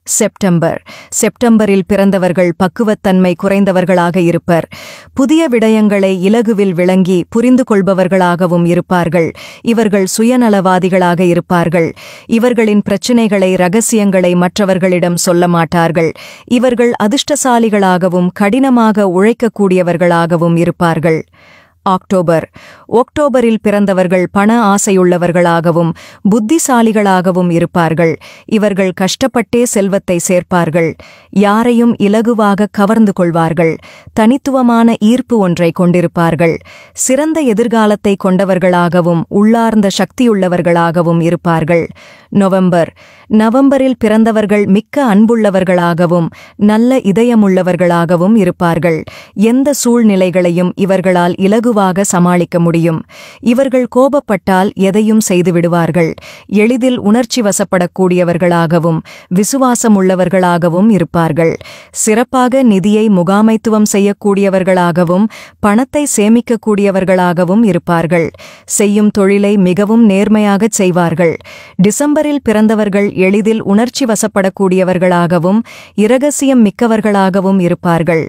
செப்டம்பரில் பிறந்தவர்கள் பக்குவத்தன்மை குறைந்தவர்களாக இருப்பர். புதிய விடயங்களை இலகுவில் விளங்கி புரிந்து கொள்பவர்களாகவும் இருப்பார்கள். இவர்கள் சுயநலவாதிகளாக இருப்பார்கள். இவர்களின் பிரச்சினைகளை ரகசியங்களை மற்றவர்களிடம் சொல்ல மாட்டார்கள். இவர்கள் அதிர்ஷ்டசாலிகளாகவும் கடினமாக உழைக்கக்கூடியவர்களாகவும் இருப்பார்கள். ஒக்டோபரில் பிறந்தவர்கள் பண ஆசையுள்ளவர்களாகவும் புத்திசாலிகளாகவும் இருப்பார்கள். இவர்கள் கஷ்டப்பட்டே செல்வத்தை சேர்ப்பார்கள். யாரையும் இலகுவாக கவர்ந்து கொள்வார்கள். தனித்துவமான ஈர்ப்பு ஒன்றை கொண்டிருப்பார்கள். சிறந்த எதிர்காலத்தை கொண்டவர்களாகவும் உள்ளார்ந்த சக்தியுள்ளவர்களாகவும் இருப்பார்கள். நவம்பரில் பிறந்தவர்கள் மிக்க அன்புள்ளவர்களாகவும் நல்ல இதயமுள்ளவர்களாகவும் இருப்பார்கள். எந்த சூழ்நிலைகளையும் இவர்களால் இலகுவாக சமாளிக்க முடியும். இவர்கள் கோபப்பட்டால் எதையும் செய்துவிடுவார்கள். எளிதில் உணர்ச்சி வசப்படக்கூடியவர்களாகவும் விசுவாசமுள்ளவர்களாகவும் இருப்பார்கள். சிறப்பாக நிதியை முகாமைத்துவம் செய்யக்கூடியவர்களாகவும் பணத்தை சேமிக்கக்கூடியவர்களாகவும் இருப்பார்கள். செய்யும் தொழிலை மிகவும் நேர்மையாகச் செய்வார்கள். டிசம்பரில் பிறந்தவர்கள் எளிதில் உணர்ச்சி வசப்படக்கூடியவர்களாகவும் இரகசியம் மிக்கவர்களாகவும் இருப்பார்கள்.